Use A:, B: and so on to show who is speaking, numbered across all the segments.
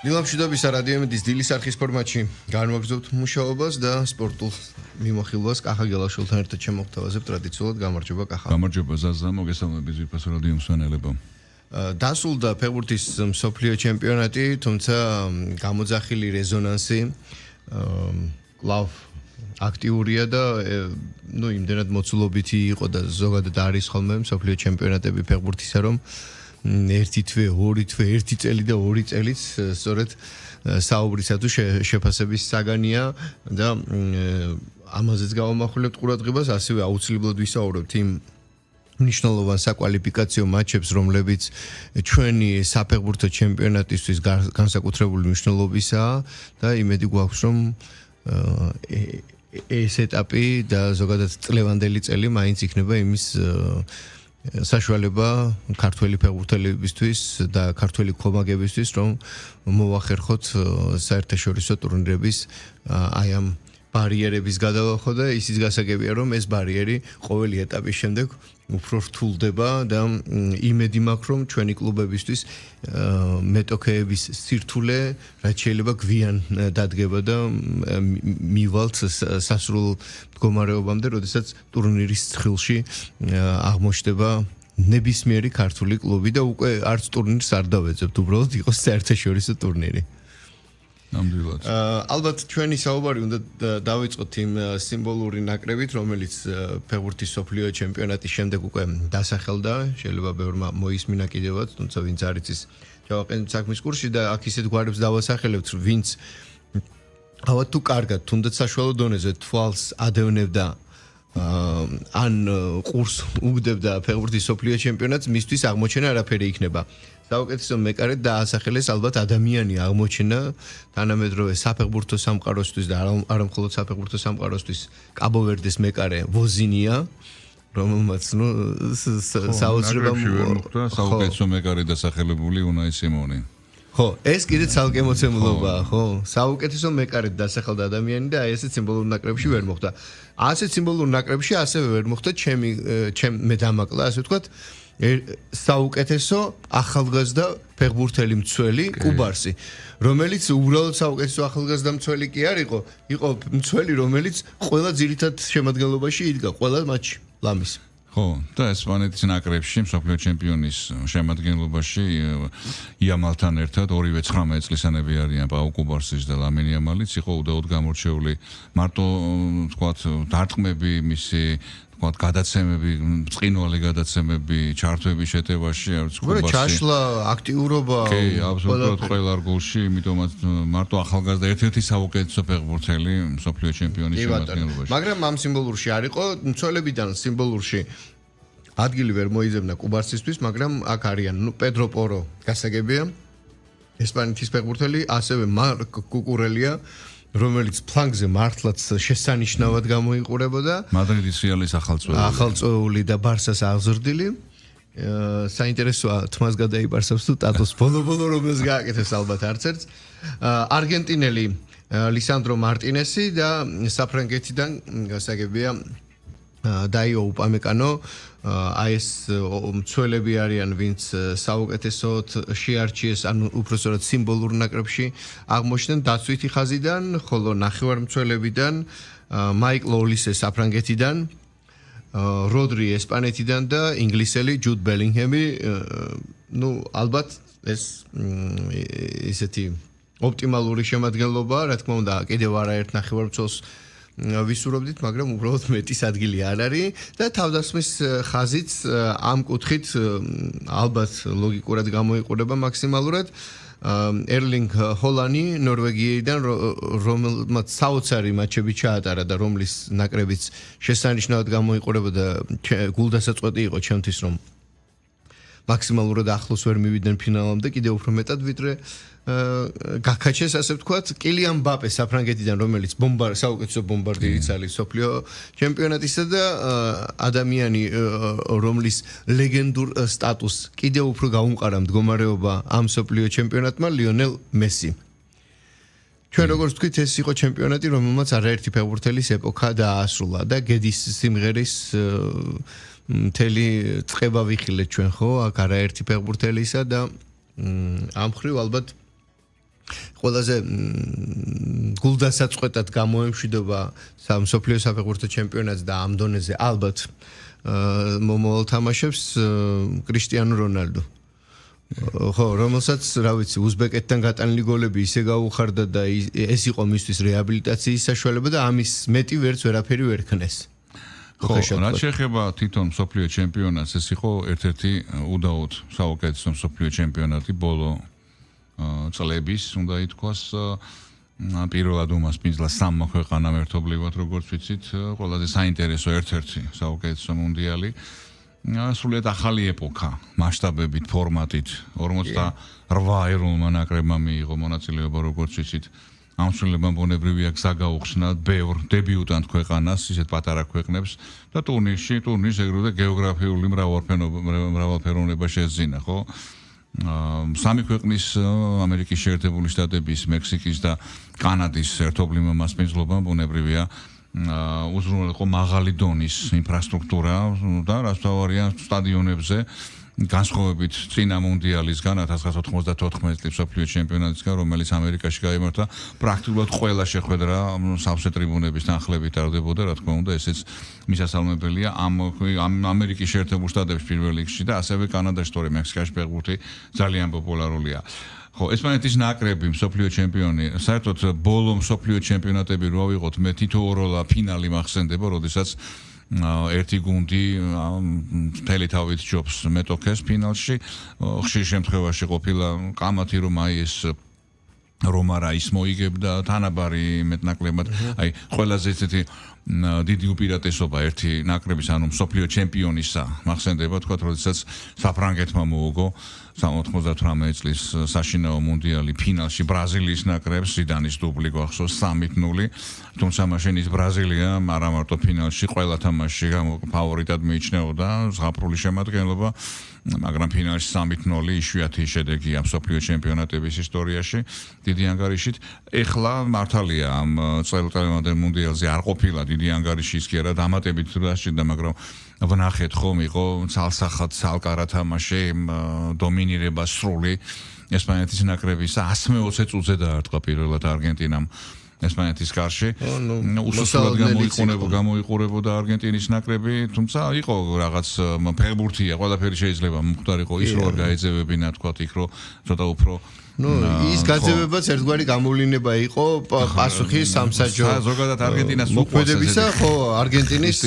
A: დილამშვიდობის რადიო იმედის დილის არხის ფორმატში განვაგრძობთ მუშაობას და სპორტულ მიმოხილვას კახა გელაშვილთან ერთად შემოგვთავაზებ ტრადიციულად გამარჯობა კახა.
B: გამარჯობა ზაზა, მოგესალმებით ძვირფას რადიო მსმენელებო.
A: დასრულდა ფეხბურთის მსოფლიო ჩემპიონატი, თუმცა გამოძახილი რეზონანსი კლავ აქტიურია და იმდენად მოცულობითი იყო და ზოგადად არის ხოლმე მსოფლიო ჩემპიონატები ფეხბურთისა, რომ ერთი თვე, ორი თვე, ერთი წელი და ორი წელიც სწორედ საუბრისა თუ შეფასების საგანია და ამაზეც გავამახვილებთ ყურადღებას, ასევე აუცილებლად ვისაუბრებთ იმ მნიშვნელოვან საკვალიფიკაციო მატჩებს, რომლებიც ჩვენი საფეხბურთო ჩემპიონატისთვის განსაკუთრებული მნიშვნელობისაა და იმედი გვაქვს, რომ ეს ეტაპი და ზოგადად წლევანდელი წელი მაინც იქნება იმის საშუალება ქართველი ფეხბურთელებისთვის და ქართველი ქომაგებისთვის, რომ მოვახერხოთ საერთაშორისო ტურნირების აი ამ ბარიერების გადალახვა და ისიც გასაგებია, რომ ეს ბარიერი ყოველი ეტაპის შემდეგ უფრო რთულდება და იმედი მაქვს, რომ ჩვენი კლუბებისთვის მეტოქეების სირთულე რაც შეიძლება გვიან დადგება და მივალთ სასრულ მდგომარეობამდე, როდესაც ტურნირის ცხილში აღმოჩნდება ნებისმიერი ქართული კლუბი და უკვე არც ტურნირს არ დავეძებთ, უბრალოდ იყოს საერთაშორისო ტურნირი.
B: ნამდვილად.
A: ალბათ ჩვენი საუბარი უნდა დავიწყოთ იმ სიმბოლური ნაკრებით, რომელიც ფეხბურთის მსოფლიო ჩემპიონატის შემდეგ უკვე დასახელდა, შეიძლება ბევრმა მოისმინა კიდევაც, თუმცა ვინც არ იცის, ჩავაყენოთ საქმის კურსში და აქ ისეთ გვარებს დავასახელებთ, ვინც ალბათ თუ კარგად, თუნდაც საშუალო დონეზე თვალს ადევნებდა ან ყურს უგდებდა ფეხბურთის მსოფლიო ჩემპიონატს, მისთვის აღმოჩენა არაფერი იქნება. საუკეთესო მეკარედ დაასახელეს ალბათ ადამიანი აღმოჩენა თანამედროვე საფეხბურთო სამყაროსთვის და არამხოლოდ საფეხბურთო სამყაროსთვის კაბო-ვერდეს მეკარე ვოზინია, რომელმაც საოცრება
B: საუკეთესო მეკარე დასახელებული უნაი სიმონი.
A: ხო, ეს კიდე ცალკე მოცემულობაა, ხო? საუკეთესო მეკარედ დასახელდა ადამიანი და აი ესეთ სიმბოლურ ნაკრებში ვერ მოხვდა. ასეთ სიმბოლურ ნაკრებში ასევე ვერ მოხვდა მე დამაკლა, ასე ვთქვათ, საუკეთესო ახალგაზრდა ფეხბურთელი მცველი კუბარსი, რომელიც უბრალოდ საუკეთესო ახალგაზრდა მცველი კი არ იყო, იყო მცველი, რომელიც ყველა ძირითად შემადგენლობაში იდგა, ყველა მატჩი ლამის.
B: ხო, და ესპანეთის ნაკრებში მსოფლიო ჩემპიონის შემადგენლობაში იამალთან ერთად ორივე 19 წლისანები არიან პაუ კუბარსის და ლამინ იამალიც, იყო უდაოდ გამორჩეული მარტო თქვათ დარტყმები მისი თქვათ გადაცემები, წყინვალი გადაცემები, ჩართვები შეტევაში, არც კუბარსი.
A: ჩაშლა, აქტიურობა,
B: კი, აბსოლუტურად ყველა გოლში, იმიტომაც მარტო ახალგაზრდა ერთ-ერთი საუკეთესო ფეხბურთელი მსოფლიო ჩემპიონის შემადგენლობაში.
A: მაგრამ ამ სიმბოლურში არ იყო, მცველებიდან სიმბოლურში ადგილი ვერ მოიძებნა კუბარსისთვის, მაგრამ აქ არიან, პედრო პორო გასაგებია, ესპანეთის ფეხბურთელი, ასევე მარკ კუკურელია, რომელიც ფლანგზე მართლაც შესანიშნავად გამოიყურებოდა.
B: მადრიდის რეალის
A: ახალწვეული და ბარსას აღზრდილი. საინტერესოა თმას გადაიბარსებს თუ ტატოს ბოლო-ბოლო რომელს გააკეთებს ალბათ არც ერთს. არგენტინელი ლისანდრო მარტინესი და საფრანგეთიდან გასაგებია დაიო უპამეკანო, აი ეს მცველები არიან, ვინც საუკეთესოდ შეარჩიეს, ანუ უпроსორად სიმბოლურ ნაკრებში აღმოჩნდნენ დაცვითი ხაზიდან, ხოლო ნახევარმცველებიდან მაიკლ ოლისე საფრანგეთიდან, როდრი ესპანეთიდან და ინგლისელი ჯუდ ბელინგჰემი, ალბათ ეს ისეთი ოპტიმალური შემადგენლობაა, რა თქმა უნდა, კიდევ არაერთ ნახევარმცველს ვისურვებდით, მაგრამ უბრალოდ მეტის ადგილი არ არის და თავდასხმის ხაზიც ამ კუთხით ალბათ ლოგიკურად გამოიყურება მაქსიმალურად. ერლინგ ჰოლანი ნორვეგიიდან, რომელმაც საოცარი მატჩები ჩაატარა და რომლის ნაკრებიც შესანიშნავად გამოიყურება და გულდასაწყვეტი იყო ჩემთვის, რომ მაქსიმალურად ახლოს ვერ მივიდნენ ფინალამდე, კიდევ უფრო მეტად ვიდრე გაკაჩეს, ასე ვთქვათ, კილიან მბაპე საფრანგეთიდან, რომელიც საუკეთესო ბომბარდირიც არის მსოფლიო ჩემპიონატისა და ადამიანი, რომლის ლეგენდურ სტატუსს კიდევ უფრო გაუმყარა მდგომარეობა ამ მსოფლიო ჩემპიონატმა, ლიონელ მესი. ჩვენ როგორც ვთქვით, ეს იყო ჩემპიონატი, რომელმაც არაერთი ფეხბურთელის ეპოქა დაასრულა და გედის სიმღერის მთელი წება ვიხილეთ ჩვენ, ხო? აქ არაერთი ფეხბურთელისა და ამ ხრივ ალბათ ყველაზე გულდასაწყვეტად გამოემშვიდობა მსოფლიო საფეხბურთო ჩემპიონატს და ამ დონეზე ალბათ მომავალ თამაშებს კრისტიანო რონალდო. ხო, რომელსაც, რა ვიცი, უზბეკეთთან გატანილი გოლები ისე გაუხარდა და ეს იყო მისთვის რეაბილიტაციის საშუალება და ამის მეტი ვერც ვერაფერი ვერ ქნეს.
B: ხო, რაც შეეხება თვითონ მსოფლიო ჩემპიონატს, ეს იყო ერთ-ერთი უდაოდ საუკეთესო მსოფლიო ჩემპიონატი ბოლო წლების, უნდა ითქვას, პირველად უმას პინძლა სამმა ქვეყანამ ერთობლივად, როგორც ვიცით, ყველაზე საინტერესო ერთ-ერთი საუკეთესო მუნდიალი. სრულიად ახალი ეპოქა, მასშტაბებით, ფორმატით, 48 ეროვნულმა ნაკრებმა მიიღო მონაწილეობა, როგორც ვიცით. ამ სრულებამ ბუნებრივია გზა გაუხსნა ბევრ დებიუტანტ ქვეყანას, ისეთ პატარა ქვეყნებს და ტურნირს ეგრევე გეოგრაფიული მრავალფეროვნება შეძინა, ხო? სამი ქვეყნის ამერიკის შეერთებული შტატების, მექსიკის და კანადის ერთობლივმა მასპინძლობამ ბუნებრივია უზრუნველყო მაღალი დონის ინფრასტრუქტურა და რაც თავარია სტადიონებზე განსხვავებით წინა მუნდიალისგან 1994 წლის მსოფლიო ჩემპიონატისგან, რომელიც ამერიკაში გაიმართა, პრაქტიკულად ყველა შეხვედრა სავსე ტრიბუნების თანხლებით ტარდებოდა, რა თქმა უნდა, ესეც მისასალმებელია ამ ამერიკის შეერთებულ შტატებში პირველ რიგში და ასევე კანადაში, თორე მექსიკაში ფეხბურთი ძალიან პოპულარულია. ხო, ესპანეთის ნაკრები მსოფლიო ჩემპიონი, საერთოდ ბოლო მსოფლიო ჩემპიონატები რო ავიღოთ, მე თითოეულა ფინალი მახსენდება, როდესაც ერთი გუნდი მთელი თავით ჯობს მეტოქეს ფინალში, ხშირ შემთხვევაში ყოფილა კამათი, რომ აი ეს რომა რაის მოიგებდა თანაბარი მეტნაკლებად, აი ყველაზე ესეთი დიდი უპირატესობა ერთი ნაკრების, ანუ მსოფლიო ჩემპიონისა მახსენდება, თქვა, როდესაც საფრანგეთმა მოუგო 98 წლის საშინაო მუნდიალი ფინალში ბრაზილიის ნაკრებს, ზიდანის დუბლი გახსოვს 3-0, თუმცა მაშინ ის ბრაზილია არა მარტო ფინალში, ყველა თამაშში ფავორიტად მიიჩნეოდა, ზღაპრული შემადგენლობა, მაგრამ ფინალში 3-0 იშვიათი შედეგია მსოფლიო ჩემპიონატების ისტორიაში, დიდი ანგარიშით. ეხლა მართალია ამ წელიწადამდე მუნდიალზე არ ყოფილა დიდი ანგარიში ის კი არა დამატებით რაშიდა, მაგრამ ვნახეთ ხომ იყო ცალსახად ცალკარა თამაში, დომინირება სრული ესპანეთის ნაკრების 120 წუთზე დაარტყა პირველად არგენტინამ ესპანეთის კარში. უსუსტად გამოიყურებოდა არგენტინის ნაკრები, თუმცა იყო რაღაც ფეხბურთია, ყველაფერი შეიძლება მომხდარიყო ის რო არ გაეძევებინა, თქვა იქ რო ცოტა უფრო
A: ის გაძევებაც ერთგვარი გამოვლენა იყო პასუხი სამსაჯო
B: ზოგადად არგენტინას
A: მოქმედებისა, ხო, არგენტინის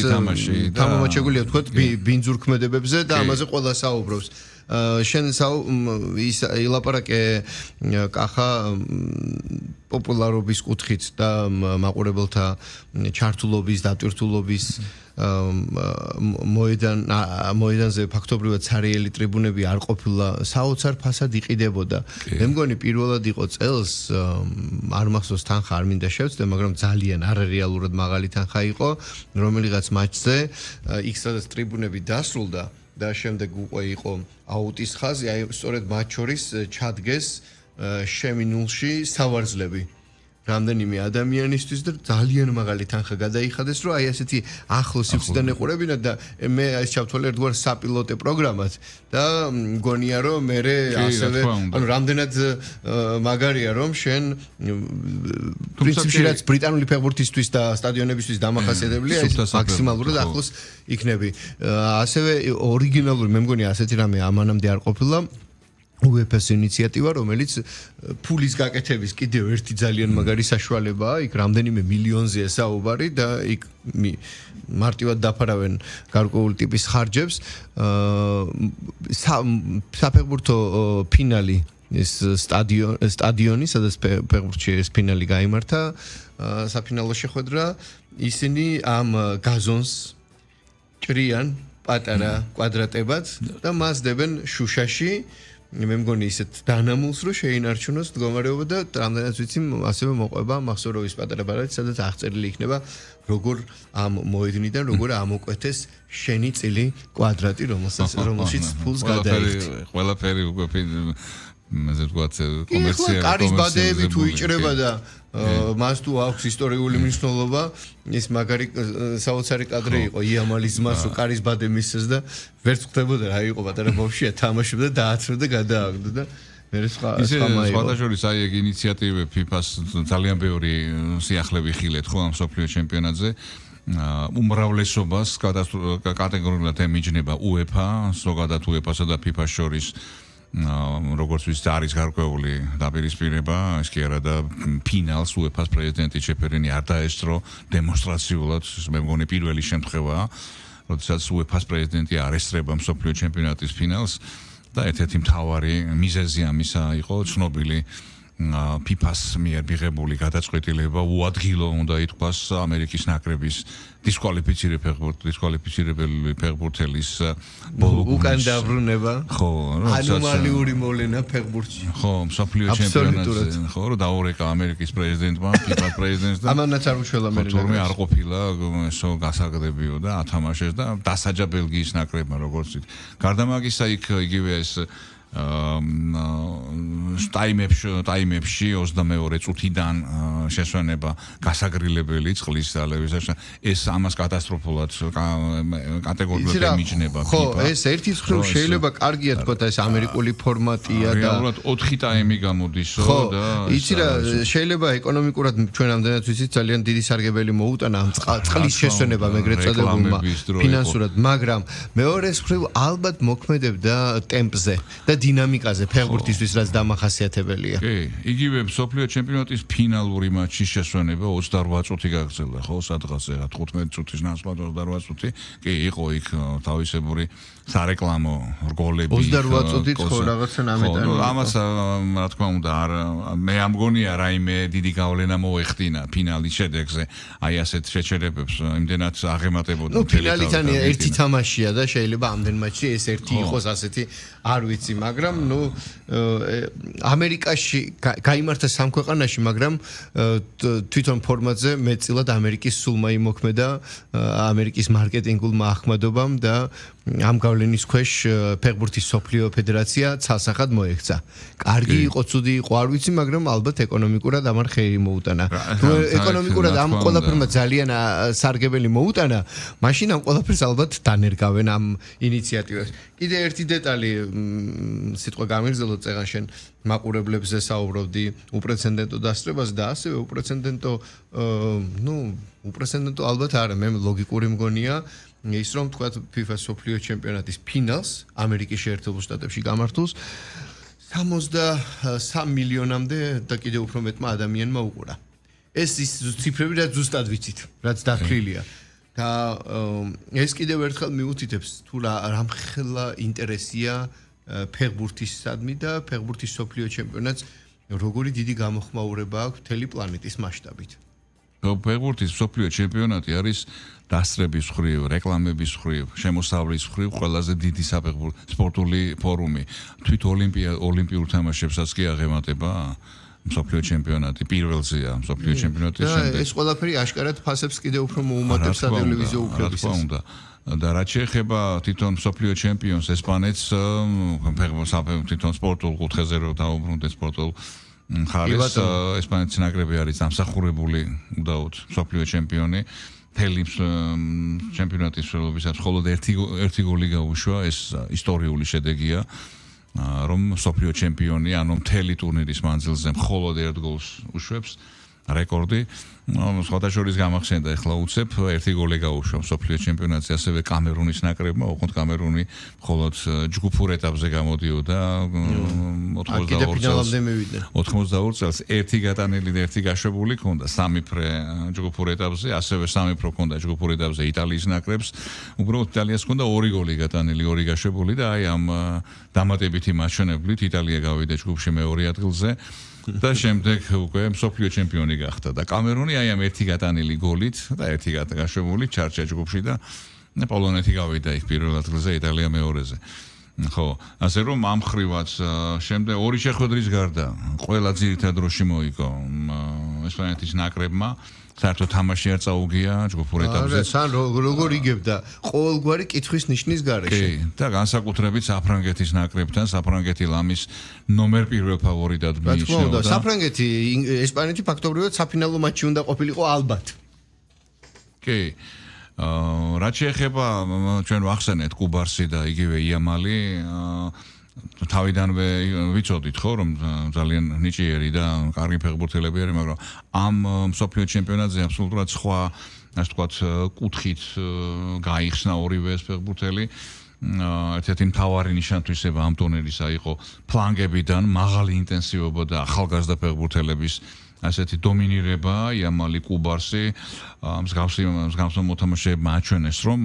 A: თამამაჩებულია თქვა ბინძურ ქმედებებზე და ამაზე ყველა საუბრობს. შენ ის ილაპარაკე კახა პოპულარობის კუთხით და მაყურებელთა ჩართულობის, დატვირთულობის მოედანზე ფაქტობრივად ცარიელი ტრიბუნები არ ყოფილა, საოცარ ფასად იყიდებოდა. მე მგონი პირველად იყო წელს, არ მახსოვს თანხა არ მინდა შევცდე, მაგრამ ძალიან არარეალურად მაღალი თანხა იყო, რომელიღაც მატჩზე, იქ სადაც ტრიბუნები დასრულდა და შემდეგ უკვე იყო აუტის ხაზი, აი სწორედ მათ შორის ჩადგეს შემინულში სავარძლები. რამდენიმე ადამიანისთვის და ძალიან მაღალი თანხა გადაიხადეს, რომ აი ასეთი ახლო სივრციდან ეყურებინა და მე ეს ჩავთვალე ერთგვარ საპილოტე პროგრამად და მგონია რომ მე ასევე ანუ რამდენად მაგარია რომ შენ პრინციპში რაც ბრიტანული ფეხბურთისთვის და სტადიონებისთვის დამახასიათებელია ის მაქსიმალურად ახლოს იქნები. ასევე ორიგინალური მე მგონია ასეთი რამე ამანამდე არ ყოფილა UEFA-ს ინიციატივა, რომელიც ფულის გაკეთების კიდევ ერთი ძალიან მაგარი საშუალებაა, იქ რამდენიმე მილიონზეა საუბარი და იქ მარტივად დაფარავენ გარკვეული ტიპის ხარჯებს. საფეხბურთო ფინალი ეს სტადიონი, სადაც ფეხბურთში ეს ფინალი გაიმართა, საფინალო შეხვედრა, ისინი ამ გაზონს ჭრიან პატარა კვადრატებად და მას დებენ შუშაში. მე მგონი ისეთ დანამულს რომ შეინარჩუნოს მდგომარეობა და რამდენად ვიცი ასევე მოყვება მახსოვროვის პატარა ბარათი, სადაც აღწერილი იქნება როგორ ამ მოედნიდან როგორ ამოკვეთეს შენი წილი კვადრატი, რომელშიც ფულს გადაიხდ.
B: ყველაფერი უკვე მაზე ვთქვათ კომერციალი
A: კარის ბადეები თუ იჭრება და მას თუ აქვს ისტორიული მნიშვნელობა, ის მაგარი საოცარი კადრი იყო იამალის მას რო კარის ბადე მისცეს და ვერც ხვდებოდა რა იყო პატარა ბავშვია თამაშობდა და დააცრა და გადააგდო და
B: სხვადასხვა აი ეგ ინიციატივები FIFA-ს ძალიან ბევრი სიახლე ვიხილეთ ხო ამ მსოფლიო ჩემპიონატზე. უმრავლესობას კატეგორიულად ემიჯნება UEFA, ზოგადად UEFA-სა და FIFA-ს შორის როგორც ვიცით არის გარკვეული დაპირისპირება, ეს კი არა და ფინალს UEFA-ს პრეზიდენტი შეფერენი არ დაესწრო დემონსტრაციულად, მე მგონი პირველი შემთხვევაა, როდესაც UEFA-ს პრეზიდენტი არ ესწრება მსოფლიო ჩემპიონატის ფინალს და ერთ-ერთი მთავარი მიზეზი ამისა იყო ცნობილი FIFA-ს მიერ მიღებული გადაწყვეტილება უადგილო უნდა ითქვას ამერიკის ნაკრების დისკვალიფიცირებელი ფეხბურთელის
A: უკან დაბრუნება
B: ხო
A: ანომალიური მოვლენა ფეხბურთში
B: ხო მსოფლიო ჩემპიონატზე ხო რომ დაურეკა ამერიკის პრეზიდენტმა FIFA-ს პრეზიდენტს და
A: ამანაც არ უშველა
B: თორმე არ ყოფილა ესო გასაგდებიო და ათამაშეს და დასაჯა ბელგიის ნაკრებმა როგორც ვთქვით გარდა მაგისა იქ იგივე ეს ტაიმებში 22 წუთიდან შესვენება გასაგრილებელი წყლის ძალების ეს ამას კატასტროფულად კატეგორიულად ემიჯნება
A: ხო ეს ერთი მხრივ შეიძლება კარგია თქოთ ეს ამერიკული ფორმატია და
B: რეალურად 4 ტაიმი გამოდისო და
A: იცი რა შეიძლება ეკონომიკურად ჩვენ ამდენად ვიცით ძალიან დიდი სარგებელი მოუტანა ამ წყლის შესვენება მეგრეთ წოდებულმა ფინანსურად მაგრამ მეორე მხრივ ალბათ მოქმედებდა ტემპზე და დინამიკაზე ფეხბურთისთვის რაც დამახასიათებელია.
B: კი, იგივე მსოფლიო ჩემპიონატის ფინალური მატჩის შესვენება 28 წუთი გაგრძელდა, ხო, სადღაც 15 წუთის ნაცვლად 28 წუთი. კი, იყო იქ თავისებური სარეკლამო რგოლები.
A: 28 წუთით ხო რაღაცა ნამეტანი.
B: ამას რა თქმა უნდა არ მე ამგონია რაიმე დიდი გავლენა მოეხდინა ფინალის შედეგზე. აი ასეთ შეჩერებებს იმდენად აღემატებოდა
A: მთელი ფინალიდან ერთი თამაშია და შეიძლება ამდენ მატჩში ეს ერთი იყოს ასეთი არ ვიცი მაგრამ ნუ ამერიკაში გაიმართა სამ ქვეყანაში მაგრამ თვითონ ფორმატზე მეტწილად ამერიკის სულმა იმოქმედა ამერიკის მარკეტინგულმა ახმადობამ და ამ გავლენის ქვეშ ფეხბურთის მსოფლიო ფედერაცია ცალსახად მოექცა. კარგი იყო, ცუდი იყო, არ ვიცი, მაგრამ ალბათ ეკონომიკურად ამან ხელი მოუტანა. თუ ეკონომიკურად ამ ყველაფერმა ძალიან სარგებელი მოუტანა, მაშინ ამ ყველაფერს ალბათ დანერგავენ ამ ინიციატივას. კიდე ერთი დეტალი სიტყვა გამიგზავნოთ წეღან შენ მაყურებლებზე საუბრობდი უპრეცედენტო დასწრებას და ასევე უპრეცედენტო უპრეცედენტო ალბათ არა, მე ლოგიკური მგონია ის რომ თქვა FIFA-ს მსოფლიო ჩემპიონატის ფინალს ამერიკის შეერთებულ შტატებში გამართულს 63 მილიონამდე და კიდევ უფრო მეტმა ადამიანმა უყურა. ეს ის ციფრები რაც ზუსტად ვიცით, რაც დათვლილია. და ეს კიდევ ერთხელ მიუთითებს თუ რამხელა ინტერესია ფეხბურთისადმი და ფეხბურთის მსოფლიო ჩემპიონატს როგორი დიდი გამოხმაურება აქვს მთელი პლანეტის მასშტაბით.
B: ფეხბურთის მსოფლიო ჩემპიონატი არის დასწრების მხრივ, რეკლამების მხრივ, შემოსავლის მხრივ ყველაზე დიდი სპორტული ფორუმი. თვით ოლიმპიურ თამაშებსაც კი აღემატება მსოფლიო ჩემპიონატი პირველზეა მსოფლიო ჩემპიონატის შემდეგ.
A: ეს ყველაფერი აშკარად ფასებს კიდევ უფრო მოუმატებს სატელევიზიო უფლებისას.
B: და რაც შეეხება თვითონ მსოფლიო ჩემპიონს ესპანეთს თვითონ სპორტულ კუთხეზე რო დაუბრუნდეთ სპორტულ ხარეს ესპანეთის ნაკრები არის დამსახურებული უდაოდ მსოფლიო ჩემპიონი მთელი ჩემპიონატის მსვლელობისას მხოლოდ ერთი გოლი გაუშვა ეს ისტორიული შედეგია რომ მსოფლიო ჩემპიონი ანუ მთელი ტურნირის მანძილზე მხოლოდ ერთ გოლს უშვებს რეკორდი სხვადასხვა გამახსენდა ახლა უცებ ერთი გოლი გაუშვა მსოფლიო ჩემპიონატზე ასევე კამერუნის ნაკრებმა ოღონდ კამერუნი მხოლოდ ჯგუფურ ეტაპზე გამოდიოდა 82 წელს ერთი გატანილი და ერთი გაშვებული ჰქონდა სამი ფრე ჯგუფურ ეტაპზე ასევე სამი ფრო ჰქონდა ჯგუფურ ეტაპზე იტალიის ნაკრებს უბრალოდ იტალიას ჰქონდა ორი გოლი გატანილი ორი გაშვებული და აი ამ დამატებითი მაჩვენებლით იტალია გავიდა ჯგუფში მეორე ადგილზე და შემდეგ უკვე მსოფლიო ჩემპიონი გახდა და კამერუნი აი ამ ერთი გატანილი გოლით და ერთი გაშვებული ჩარჩა ჯგუფში და პოლონეთი გავიდა იქ პირველ ადგილზე იტალია მეორეზე. ხო, ასე რომ ამ ხრივაც შემდეგ ორი შეხვედრის გარდა ყველა ძირითად დროში მოიგო ესპანეთის ნაკრებმა საერთოდ თამაში არ წაუგია ჯგუფურ ეტაპზე.
A: სან როგორ იგებდა ყოველგვარი კითხვის ნიშნის გარეშე.
B: კი, და განსაკუთრებით საფრანგეთის ნაკრებთან, საფრანგეთი ლამის ნომერ პირველ ფავორიტად მიიჩნეოდა.
A: საფრანგეთი, ესპანეთი ფაქტობრივად საფინალო მატჩი უნდა ყოფილიყო ალბათ.
B: კი. რაც შეეხება ჩვენ ვახსენეთ კუბარსი და იგივე იამალი თავიდანვე ვიცოდით ხო რომ ძალიან ნიჭიერი და კარგი ფეხბურთელები არის, მაგრამ ამ მსოფლიო ჩემპიონატზე აბსოლუტურად სხვა, ასე ვთქვათ, კუთხით გაიხსნა ორივე ეს ფეხბურთელი. ერთ-ერთი მთავარი ნიშან-თვისება ამ ტურნირისა იყო ფლანგებიდან მაღალი ინტენსივობა და ახალგაზრდა ფეხბურთელების ასეთი დომინირება, იამალი, კუბარსი, მსგავსი მოთამაშეებმა აჩვენეს, რომ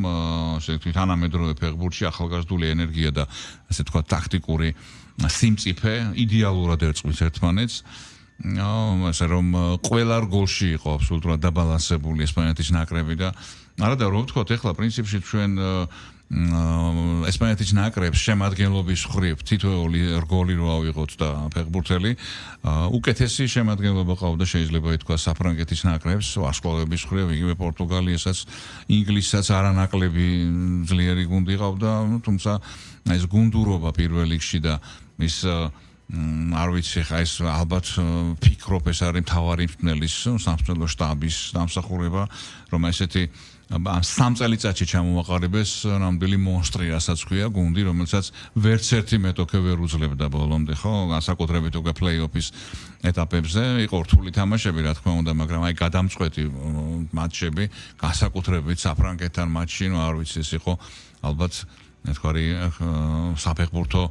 B: ასეთი თანამედროვე ფეხბურთში ახალგაზრდული ენერგია და ასე ვთქვათ, ტაქტიკური სიმწიფე იდეალურად ერწყმის ერთმანეთს. ასე რომ ყველა გოლში იყო აბსოლუტურად დაბალანსებული ესპანეთის ნაკრები და არა და რომ ვთქვათ, ეხლა პრინციპში ჩვენ ესპანეთის ნაკრებს შემადგენლობის ხრივ თითოეული გოლი რო ავიღოთ და ფეხბურთელი უკეთესი შემადგენლობა ყავდა შეიძლება ითქვა საფრანგეთის ნაკრებს ვარსკვლავების ხრივ იგივე პორტუგალიასაც ინგლისსაც არანაკლები ძლიერი გუნდი ყავდა თუმცა ეს გუნდურობა პირველ რიგში და ის არ ვიცი ხა ეს ალბათ ფიქრობ ეს არის მთავარი მწვრთნელის სამწვრთნელო შტაბის დამსახურება რომ ესეთი სამ წელიწადში ჩამოვაყალიბეს ნამდვილი მონსტრი, რასაც ქვია გუნდი, რომელსაც ვერც ერთი მეტოქე ვერ უძლებდა ბოლომდე, ხო? განსაკუთრებით უკვე პლეი-ოფის ეტაპებზე იყო რთული თამაშები, რა თქმა უნდა, მაგრამ აი გადამწყვეტი მატჩები, განსაკუთრებით საფრანგეთთან მატჩში, არ ვიცი, ეს იყო ალბათ ნათქვარი საფეხბურთო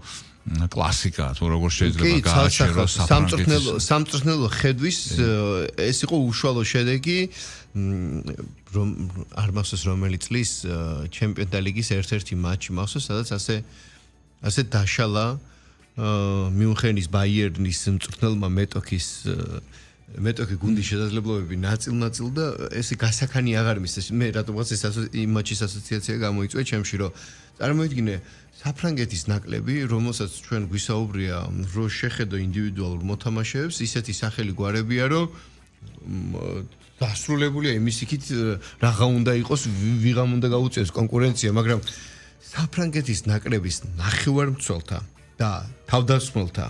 B: კლასიკა, თუ როგორ შეიძლება გააჩეროს
A: სამწვრთნელო ხედვის ეს იყო უშუალო შედეგი რომ არ მახსოვს რომელი წლის ჩემპიონთა ლიგის ერთ-ერთი მატჩი მახსოვს, სადაც ასე დაშალა მიუნხენის ბაიერნის მწვრთნელმა მეტოქი გუნდის შესაძლებლობები ნაწილ და ესე გასაქანი აღარ მისცეს. მე რატომღაც ეს იმ მატჩის ასოციაცია გამოიწვია ჩემში, რომ წარმოიდგინე საფრანგეთის ნაკლები, რომელსაც ჩვენ გვისაუბრია, რომ შეხედო ინდივიდუალურ მოთამაშეებს, ისეთი სახელი გვარებია, რომ დასრულებულია იმის იქით, რაღა უნდა იყოს, ვიღამ უნდა გაუწიოს კონკურენცია, მაგრამ საფრანგეთის ნაკრების ნახევარმცველთა და თავდამსხმელთა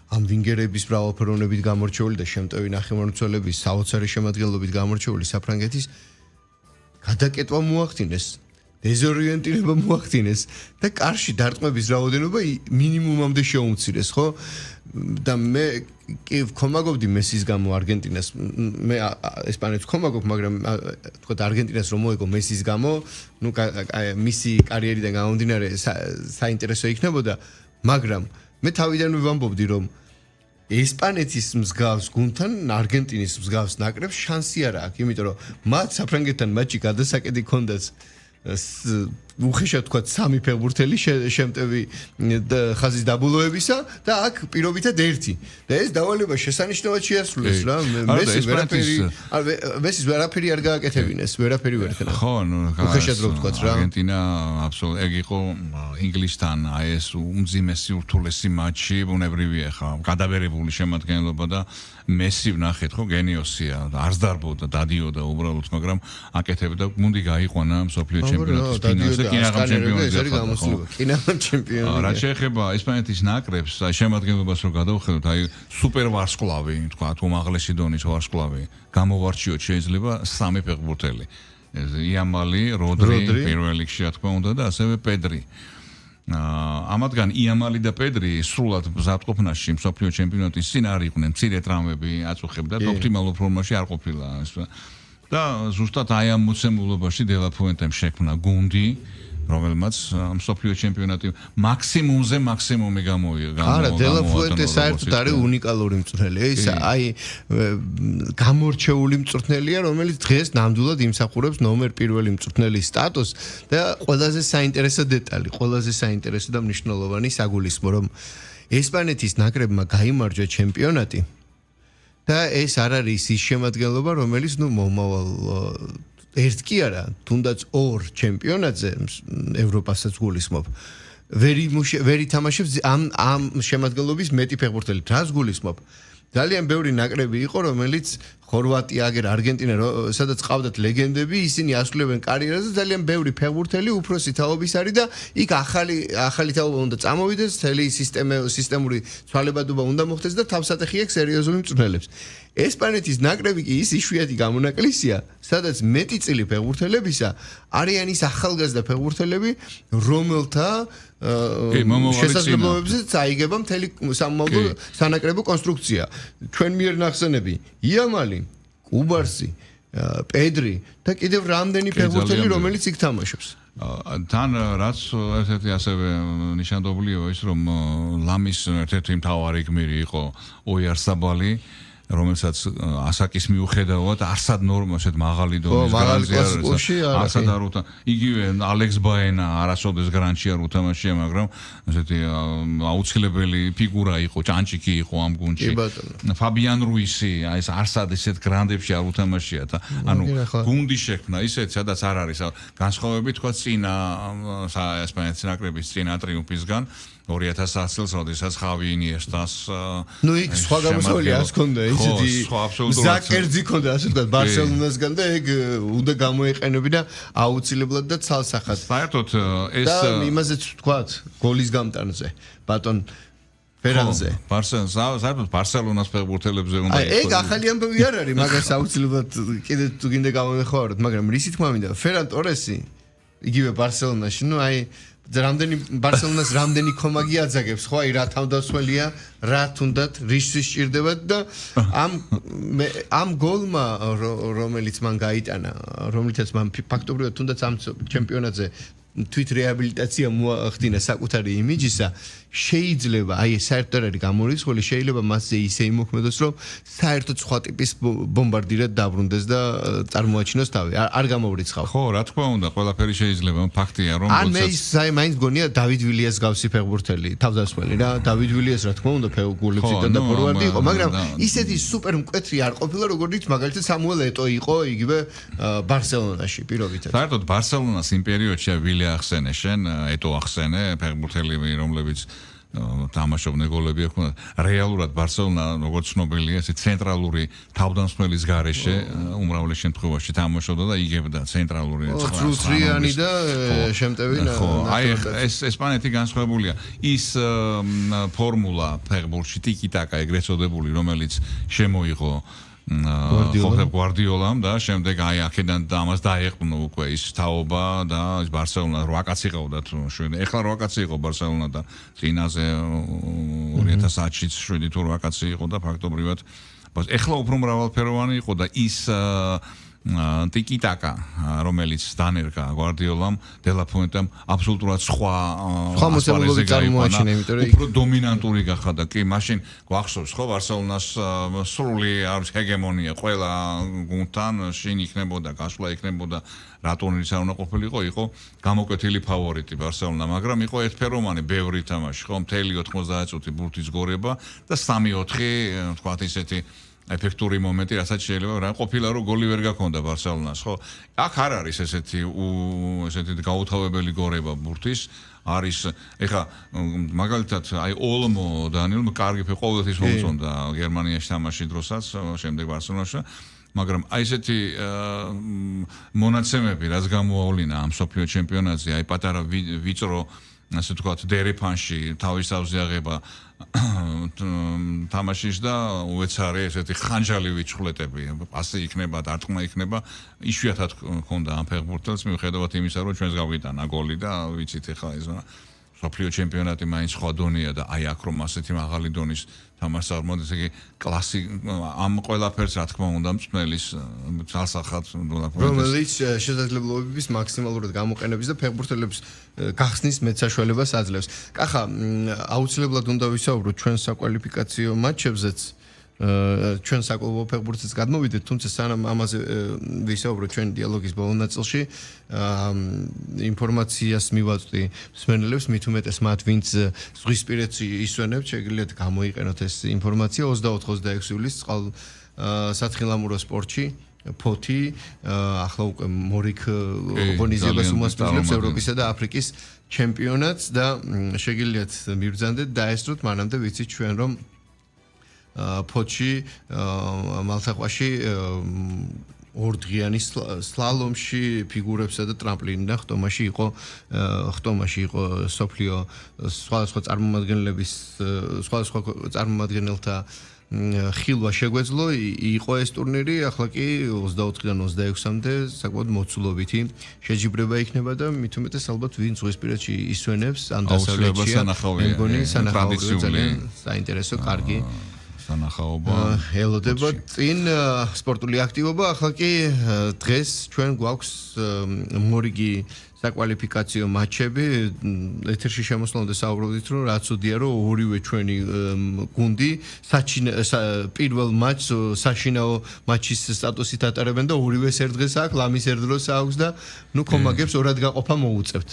A: ამ ვინგერების მრავალფეროვნებით გამორჩეული და შემტევი ნახევარმცველების საოცარი შემადგენლობით გამორჩეული საფრანგეთის გადაკეტვა მოახდინეს. დეზორიენტირება მოახდინეს და კარში დარტყმების რაოდენობა მინიმუმამდე შეუმცირეს, ხო? და მე კი ვქომაგობდი მესის გამო არგენტინას, მე ესპანეთს ვქომაგობ, მაგრამ თქვათ არგენტინას რომ მოეგო მესის გამო, ნუ მისი კარიერიდან გამომდინარე საინტერესო იქნებოდა, მაგრამ მე თავიდანვე ვამბობდი, რომ ესპანეთის მსგავს გუნდთან არგენტინის მსგავს ნაკრებს შანსი არ აქვს, იმიტომ რომ მათ საფრანგეთთან მატჩი გადასაკედი ჰქონდათ უხეშად თქვა სამი ფეხბურთელი შემტევი ხაზის დაბულოებისა და აქ პირობითად ერთი და ეს დავალება შესანიშნავად შეასრულეს რა მესის ვერაფერი არ გააკეთებინეს ვერაფერი ვერ ქნა
B: ხო ნუ
A: უხეშად რო თქვა რა
B: არგენტინა აბსოლუტურად ეგ იყო ინგლისთან აი ეს უმძიმესი ურთულესი მატჩი ბუნებრივია ხა გადაბერებული შემადგენლობა და მესი ვნახეთ ხო გენიოსია არც დარბოდა დადიოდა უბრალოდ მაგრამ აკეთებდა გუნდი გაიყვანა მსოფლიო ჩემპიონატის ფინალზე კინაღამ ჩემპიონი რა შეეხება ესპანეთის ნაკრებს აი შემადგენლობას რო გადავხედოთ აი სუპერ ვარსკვლავი თქვა უმაღლესი დონის ვარსკვლავი გამოვარჩიოთ შეიძლება სამი ფეხბურთელი იამალი როდრი პირველ რიგში რა თქმა უნდა და ასევე პედრი ამათგან იამალი და პედრი სრულად მზადყოფნაში მსოფლიო ჩემპიონატის წინ არ იყვნენ მცირე ტრამვები აწუხებდა და ოპტიმალურ ფორმაში არ ყოფილა და ზუსტად აი ამ მოცემულობაში დელაფუენტემ შექმნა გუნდი რომელმაც მსოფლიო ჩემპიონატი მაქსიმუმზე მაქსიმუმი გამოიღო.
A: არა, დელაფუენტე საერთოდ არის უნიკალური მწვრთნელი. ეს აი გამორჩეული მწვრთნელია, რომელიც დღეს ნამდვილად იმსახურებს ნომერ პირველი მწვრთნელის სტატუსს და ყველაზე საინტერესო დეტალი, ყველაზე საინტერესო და მნიშვნელოვანი საგულისხმო, რომ ესპანეთის ნაკრებმა გაიმარჯვა ჩემპიონატი და ეს არ არის ის შემადგენლობა, რომელიც მომავალ ერთ კი არა, თუნდაც ორ ჩემპიონატზე ევროპასაც გულისხმობ. ვერ ითამაშებს ამ შემადგენლობის მეტი ფეხბურთელი. რას გულისხმობ? ძალიან ბევრი ნაკრები იყო, რომელიც ხორვატია, აგერ არგენტინა, სადაც ყავდათ ლეგენდები, ისინი ასრულებენ კარიერაზე, ძალიან ბევრი ფეხბურთელი უფროსი თაობის არის და იქ ახალი თაობა უნდა წამოვიდეს, მთელი სისტემური ცვალებადობა უნდა მოხდეს და თავსატეხი აქვს სერიოზული მწვრთნელებს. ესპანეთის ნაკრები კი ის იშვიათი გამონაკლისია, სადაც მეტი წილი ფეხბურთელებისა არიან ის ახალგაზრდა ფეხბურთელები, რომელთა შესაძლებლობებზე წაიგება მთელი სამომავლო სანაკრებო კონსტრუქცია. ჩვენ მიერ ნახსენები იამალი, კუბარსი, პედრი და კიდევ რამდენი ფეხბურთელი, რომელიც იქ თამაშობს.
B: თან რაც ერთ-ერთი ასევე ნიშანდობლია ის რომ ლამის ერთ-ერთი მთავარი გმირი იყო ოიარსაბალი რომელსაც ასაკის მიუხედავად არსად ასეთ მაღალი დონის
A: გრანზია
B: არსად არ უთა იგივე ალექს ბაენა არასოდეს გრანჩი არ უთამაშია მაგრამ ასეთი აუცილებელი ფიგურა იყო ჭანჭიკი იყო ამ გუნდში ფაბიან რუისი აი ეს არსად ესეთ გრანდებში არ უთამაშია და ანუ გუნდი შექმნა ისეთ სადაც არ არის განსხვავებით თქვა წინა ესპანეთის ნაკრების წინა ტრიუმფისგან 2010 წელს როდესაც ხავი ინიესტას
A: ნუ იქ სხვა გამოსავალი არ ჰქონდა ისეთი ზაკერძი ჰქონდა ასე ვთქვათ ბარსელონასგან და ეგ უნდა გამოეყენებინა და აუცილებლად და ცალსახად
B: საერთოდ ეს
A: და იმაზეც ვთქვათ გოლის გამტანზე ბატონ ფერანზე
B: საერთოდ ბარსელონას ფეხბურთელებზე უნდა
A: იყოს ეგ ახალი ამბავი არ არის მაგას აუცილებლად კიდე თუ გინდა გამოვეხმაროთ მაგრამ რისი თქმა მინდა ფერან ტორესი იგივე ბარსელონაში ნუ აი რამდენი ბარსელონას რამდენი კომაგი აძაგებს ხო აი რა თავდასხმელია რა თუნდაც რისთვის სჭირდებათ და ამ გოლმა რომელიც მან გაიტანა რომელიცაც მან ფაქტობრივად თუნდაც ამ ჩემპიონატზე თვით რეაბილიტაცია მოახდინა საკუთარი იმიჯისა შეიძლება აი საერთოდ არის გამორიცხული შეიძლება მასზე ისე იმოქმედოს რომ საერთოდ სხვა ტიპის ბომბარდირად დაბრუნდეს და წარმოაჩინოს თავი არ გამოვრიცხავ
B: ხო რა თქმა უნდა ყველაფერი შეიძლება ფაქტია რომ
A: ან მე მაინც გონია დავიდ ვილიას გავსი ფეხბურთელი თავდასხმელი რა დავიდ ვილიას რა თქმა უნდა ფეხბურთელი და ფორვარდი იყო მაგრამ ისეთი სუპერ მკვეთრი არ ყოფილა როგორც მაგალითად სამუელ ეტო იყო იგივე ბარსელონაში პირობითად
B: საერთოდ ბარსელონას იმ პერიოდში ვილია ახსენე შენ ეტო ახსენე ფეხბურთელი რომლებიც თამაშობდნენ გოლები აქვს რეალურად ბარსელონა როგორც ცნობილია ეს ცენტრალური თავდამსხმელის გარეშე უმრავლეს შემთხვევაში თამაშობდა და იგებდა ცენტრალური
A: 9-3-იანი და შემტევი
B: ხო აი ეს ესპანეთი განსხვავებულია ის ფორმულა ფეხბურთში ტიკი-ტაკა ეგრეთ წოდებული რომელიც შემოიღო გვარდიოლამ და შემდეგ აი აქედან და ამას დაეყნო უკვე ის თაობა და ის ბარსელონა 8 კაცი ყავდა თუ ეხლა 8 კაცი იყო ბარსელონა და წინაზე 2010-ში 7 თუ 8 კაცი იყო და ფაქტობრივად ეხლა უფრო მრავალფეროვანი იყო და ის ტიკი-ტაკა რომელიც დანერგა გვარდიოლამ დელაფუენტამ აბსოლუტურად სხვა
A: მოსახლეობის წარმოაჩინა იმიტომ რომ
B: უფრო დომინანტური გახადა კი მაშინ გვახსოვს ხო ბარსელონას სრული ჰეგემონია ყველა გუნდთან შინ იქნებოდა გასვლა იქნებოდა რა ტურნირის არ უნდა ყოფილიყო იყო გამოკვეთილი ფავორიტი ბარსელონა მაგრამ იყო ერთფეროვანი ბევრი თამაში ხო მთელი 90 წუთი ბურთის გორება და 3-4 თქვათ ისეთი ეფექტური მომენტი რასაც შეიძლება რა ყოფილა რომ გოლი ვერ გაქონდა ბარსელონას ხო აქ არ არის ესეთი გაუთავებელი გორება ბურთის არის ეხა მაგალითად აი ოლმო დანიელ კარგი ყოველთვის მომწონდა გერმანიაში თამაში დროსაც შემდეგ ბარსელონაში მაგრამ აი ესეთი მონაცემები რაც გამოავლინა ამ სოფლიო ჩემპიონატზე აი პატარა ვიწრო ასე ვთქვათ დერეფანში თავის თავზეაღება თამაშის და უეცარი ესეთი ხანჯალი ვიჩხლეტები ასე იქნება დარტყმა იქნება იშვიათად ქონდა ამ ფეხბურთელს მიუხედავად იმისა რომ ჩვენს გავიტანა გოლი და ვიცით ეხლა ეს სოფლიო ჩემპიონატი მაინც სხვა დონეა და აი აქ რომ ასეთი მაღალი დონის თამაშს არ მოდის იგი კლასი ამ ყველაფერს რა თქმა უნდა მწმელის ძალსახად
A: რომელიც შესაძლებლობების მაქსიმალურად გამოყენების და ფეხბურთელებს გახსნის მეტსაშუალებას აძლევს. კახა აუცილებლად უნდა ვისაუბროთ ჩვენ საკვალიფიკაციო მატჩებზეც ჩვენ საკლუბო ფეხბურთის გადმოვიდეთ, თუმცა სანამ ამაზე ვისაუბროთ ჩვენ დიალოგის ბოლო ნაწილში, ინფორმაციას მივაწვდი მსმენელებს, მით უმეტეს მათ, ვინც ზღვისპირეთში ისვენებთ, შეგიძლიათ გამოიყენოთ ეს ინფორმაცია 24-26 ივლისს სათხილამურო სპორტში ფოთი ახლა უკვე მორიგ ორგანიზებას უმასპინძლებს ევროპისა და აფრიკის ჩემპიონატს და შეგიძლიათ მიბრძანდეთ დაესწროთ მანამდე ვიცით ჩვენ რომ ფოთში მალთაყვაში ორდღიანი სლალომში ფიგურებსა და ტრამპლინიდან ხტომაში იყო სოფლიო სხვადასხვა წარმომადგენლების სხვადასხვა წარმომადგენელთა ხილვა შეგვეძლო იყო ეს ტურნირი ახლა კი 24-დან 26-მდე საკმაოდ მოცულობითი შეჯიბრება იქნება და მით უმეტეს ალბათ ვინ ზღვისპირეთში ისვენებს ან დასავლეთშია მე მგონი სანახაობრივი ძალიან საინტერესო კარგი
B: სანახაობა
A: ელოდება წინ სპორტული აქტივობა ახლა კი დღეს ჩვენ გვაქვს მორიგი საკვალიფიკაციო მატჩები ეთერში შემოსვლამდე საუბრობდით რომ რაც უდია რომ ორივე ჩვენი გუნდი პირველ მატჩს საშინაო მატჩის სტატუსით ატარებენ და ორივეს ერთ დღეს აქვს ლამის ერთ დროს აქვს და ნუ კომაგებს ორად გაყოფა მოუწევთ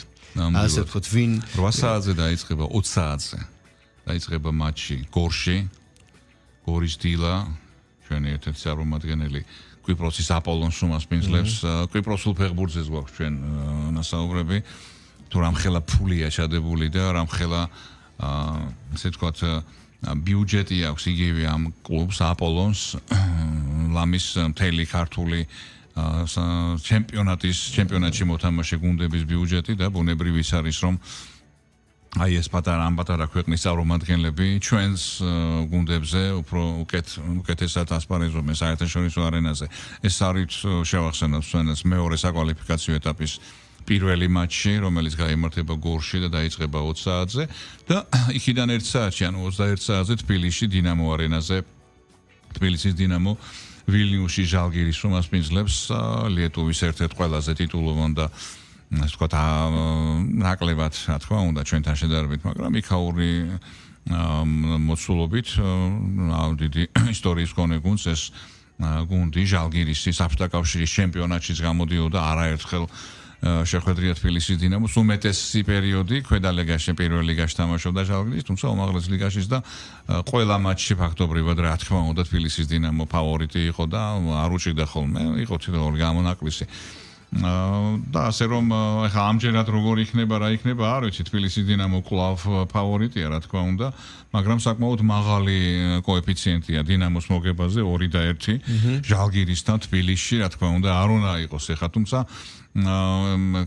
A: ასე ვთქვათ ვინ
B: 8 საათზე დაიწყება 20 საათზე დაიწყება მატჩი გორში გორის დილა ჩვენი ერთ-ერთი წარმომადგენელი კვიპროსის აპოლონს უმასპინძლებს კვიპროსულ ფეხბურთზე გვაქვს ჩვენ ნასაუბრები თუ რამხელა ფულია ჩადებული და რამხელა ესე ვთქვათ ბიუჯეტი აქვს იგივე ამ კლუბს აპოლონს ლამის მთელი ქართული ჩემპიონატში მოთამაშე გუნდების ბიუჯეტი და ბუნებრივი ის არის რომ აი ეს პატარა ქვეყნის წარმომადგენლები ჩვენს გუნდებზე უფრო უკეთესად ასპარეზობენ საერთაშორისო არენაზე. ეს არის შევახსენოთ ჩვენს მეორე საკვალიფიკაციო ეტაპის პირველი მატჩი, რომელიც გაიმართება გორში და დაიწყება 20 საათზე და იქიდან 1 საათში, ანუ 21 საათზე თბილისში დინამო არენაზე თბილისის დინამო ვილნიუსში ჟალგირის უმასპინძლებს ლიეტუვის ერთ-ერთ ყველაზე ტიტულოვან და ასე ვთქვათ ნაკლებად რა თქმა უნდა ჩვენთან შედარებით, მაგრამ იქაური მოცულობით დიდი ისტორიის მქონე გუნდს ეს გუნდი ჟალგირისი საბჭოთა კავშირის ჩემპიონატშიც გამოდიოდა არაერთხელ შეხვედრია თბილისის დინამოს უმეტესი პერიოდი ქვედა ლიგაში პირველ ლიგაში თამაშობდა ჟალგირის თუმცა უმაღლეს ლიგაშიც და ყველა მატჩში ფაქტობრივად რა თქმა უნდა თბილისის დინამო ფავორიტი იყო და არ უჭირდა ხოლმე იყო თითოეული გამონაკლისი და ასე რომ ეხლა ამჯერად როგორ იქნება რა იქნება არ ვიცი თბილისის დინამო კლავ ფავორიტია რა თქმა უნდა მაგრამ საკმაოდ მაღალი კოეფიციენტია დინამოს მოგებაზე 2-1 ჟალგირისთან თბილისში რა თქმა უნდა არ უნდა იყოს ეხლა თუმცა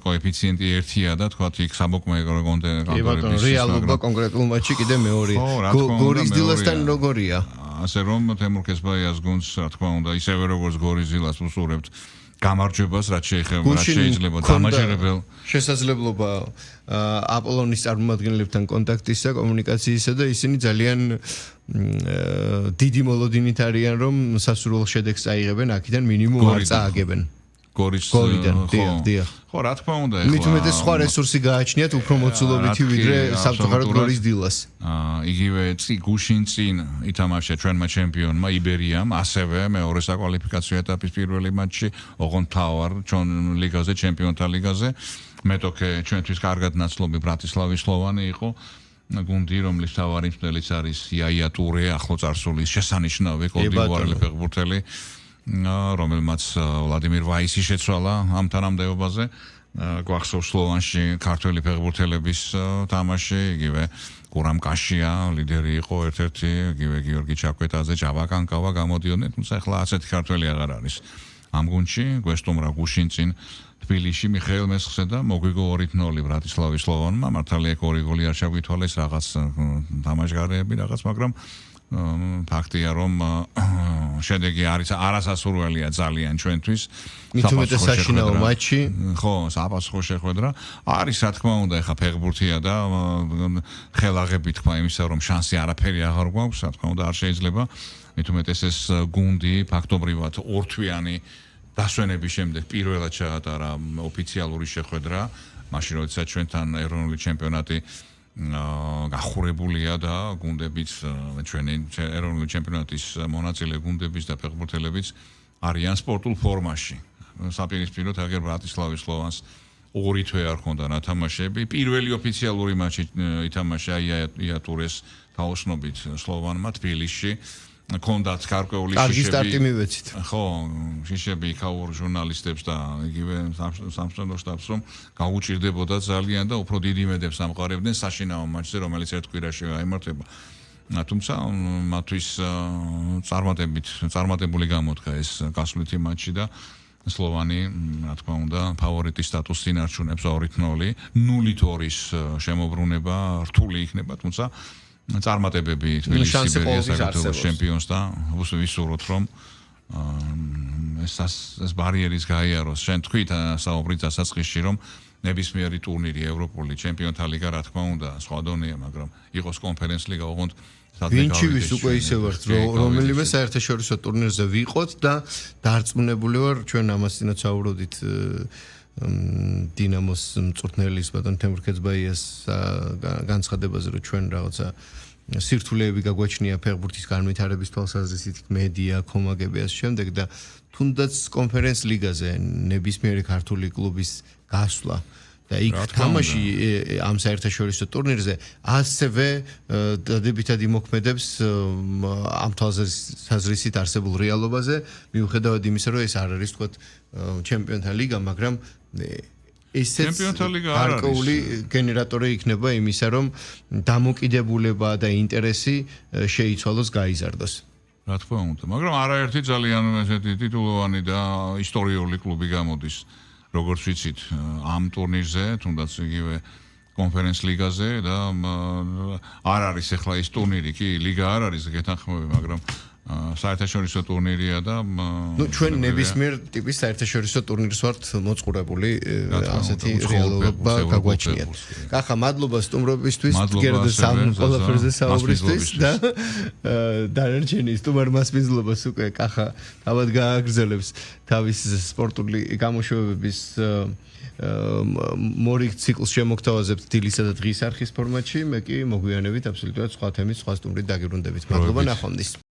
B: კოეფიციენტი 1-ია და თქვა იქ საბოკმერო კონტენერების
A: რეალობა კონკრეტულ მატჩში კიდე მეორეა გორის დილასთან როგორია
B: ასე რომ თემურ კესბაიას გუნდს რა თქმა უნდა ისევე როგორც გორის დილას უსურებთ გამარჯვებას რაც შეიძლება დამაჯერებელ
A: შესაძლებლობა აპოლონის წარმომადგენლებთან კონტაქტისა კომუნიკაციისა და ისინი ძალიან დიდი მოლოდინით არიან რომ სასურველ შედეგს აიღებენ აქედან მინიმუმ არ წააგებენ გორიდან დიახ
B: ხო რა თქმა უნდა ეხლა
A: მით უმეტეს სხვა რესურსი გააჩნიათ უფრო მოცულობითი ვიდრე სამწუხაროდ გორის დილას
B: იგივე გუშინ წინ ითამაშა ჩვენმა ჩემპიონმა იბერიამ ასევე მეორე საკვალიფიკაციო ეტაპის პირველი მატჩი ოღონდ თავარ ჩვენ ლიგაზე ჩემპიონთა ლიგაზე მეტოქე ჩვენთვის კარგად ნაცნობი ბრატისლავის სლოვანი იყო გუნდი რომლის თავარი მწვრთნელიც არის იაია ტურე ახლოწარსულის შესანიშნავი კოლდივუარელი ფეხბურთელი რომელმაც ვლადიმირ ვაისი შეცვალა ამ თანამდებობაზე გვახსოვს სლოვანში ქართველი ფეხბურთელების თამაში იგივე გურამ კაშია ლიდერი იყო ერთ-ერთი იგივე გიორგი ჩაკვეტაძე ჯავა კანკავა გამოდიოდნენ თუმცა ახლა ასეთი ქართველი აღარ არის ამ გუნდში გვესტუმრა გუშინ წინ თბილისში მიხეილ მესხზე და მოგვიგო 2-0 ბრატისლავის სლოვანმა მართალია 2 გოლი არ ჩაგვითვალეს რაღაც თამაშგარეები რაღაც მაგრამ ფაქტია რომ შედეგი არის არასასურველია ძალიან ჩვენთვის
A: მით უმეტეს საშინაო მატჩი
B: ხო საფასურო შეხვედრა არის რა თქმა უნდა ეხა ფეხბურთია და ხელაღები თქვა იმისა რომ შანსი არაფერი აღარ გვაქვს რა თქმა უნდა არ შეიძლება მით უმეტეს ეს გუნდი ფაქტობრივად ორთვიანი დასვენების შემდეგ პირველად ჩაატარა ოფიციალური შეხვედრა მაშინ როდესაც ჩვენთან ეროვნული ჩემპიონატი გახურებულია და გუნდებიც ჩვენი ეროვნული ჩემპიონატის მონაწილე გუნდებიც და ფეხბურთელებიც არიან სპორტულ ფორმაში. საპირისპიროდ აგერ ბრატისლავის სლოვანს 2 თვე არ ჰქონდა ნათამაშები. პირველი ოფიციალური მატჩი ითამაშა იაია ტურეს თაოსნობით სლოვანმა თბილისში. კონდათ გარკვეული შიშები.
A: კარგი სტარტი მივეცით.
B: ხო, შიშები იქაურ ჟურნალისტებს და იგივე სამშობლო შტაბს რომ გაუჭირდებოდა ძალიან და უფრო დიდი იმედებს ამყარებდნენ საშინაო მატჩზე, რომელიც ერთ კვირაში გაიმართება. თუმცა მათთვის წარმატებული გამოდგა ეს გასვლითი მატჩი და სლოვანი, რა თქმა უნდა, ფავორიტის სტატუსს ინარჩუნებს 2-0. 0-2-ის შემოbrunება რთული იქნება, თუმცა წარმატებები თბილისის სიბერიას საქართველოს ჩემპიონს და ვისურვოთ, რომ ეს ბარიერის გაიაროს. შენ თქვით საუბრის დასაწყისში, რომ ნებისმიერი ტურნირი, ევროპული ჩემპიონთა ლიგა, რა თქმა უნდა, სხვა დონეა, მაგრამ იყოს კონფერენს ლიგა, ოღონდ
A: ვინჩივის უკვე ისე ვართ, რომელიმე საერთაშორისო ტურნირზე ვიყოთ და დარწმუნებული ვარ, ჩვენ ამას წინათ საუბრობდით დინამოს მწვრთნელის ბატონ თემურ ქეცბაიას განცხადებაზე, რომ ჩვენ რაღაცა სირთულეები გაგვაჩნია ფეხბურთის განვითარების თვალსაზრისით, მედია, კომაგები ასე შემდეგ და თუნდაც კონფერენს ლიგაზე ნებისმიერი ქართული კლუბის გასვლა და იქ თამაში ამ საერთაშორისო ტურნირზე ასევე დადებითად იმოქმედებს ამ თვალსაზრისით არსებულ რეალობაზე, მიუხედავად იმისა, რომ ეს არ არის თქვათ ჩემპიონთა ლიგა, მაგრამ ესეც გარკვეული გენერატორი იქნება იმისა, რომ დამოკიდებულება და ინტერესი შეიცვალოს, გაიზარდოს.
B: რა თქმა უნდა, მაგრამ არაერთი ძალიან ესეთი ტიტულოვანი და ისტორიული კლუბი გამოდის, როგორც ვიცით, ამ ტურნირზე, თუნდაც იგივე კონფერენს ლიგაზე და არ არის ახლა ის ტურნირი, კი, ლიგა არ არის გეთანხმები, მაგრამ საერთაშორისო ტურნირია და
A: ჩვენ ნებისმიერ ტიპის საერთაშორისო ტურნირს ვართ მოწყურებული, ასეთი რეალობა გაგვაჩნიათ. კახა, მადლობა სტუმრობისთვის, გერდა სამ ყველაფერზე საუბრისთვის და დანარჩენი სტუმარ მასპინძლობას უკვე კახა თავად გააგრძელებს თავის სპორტული გამოშვებების მორიგ ციკლს შემოგთავაზებთ დილისა და დღის არხის ფორმატში, მე კი მოგვიანებით აბსოლუტურად სხვა თემის, სხვა სტუმრით დაგიბრუნდებით. მადლობა, ნახვამდის.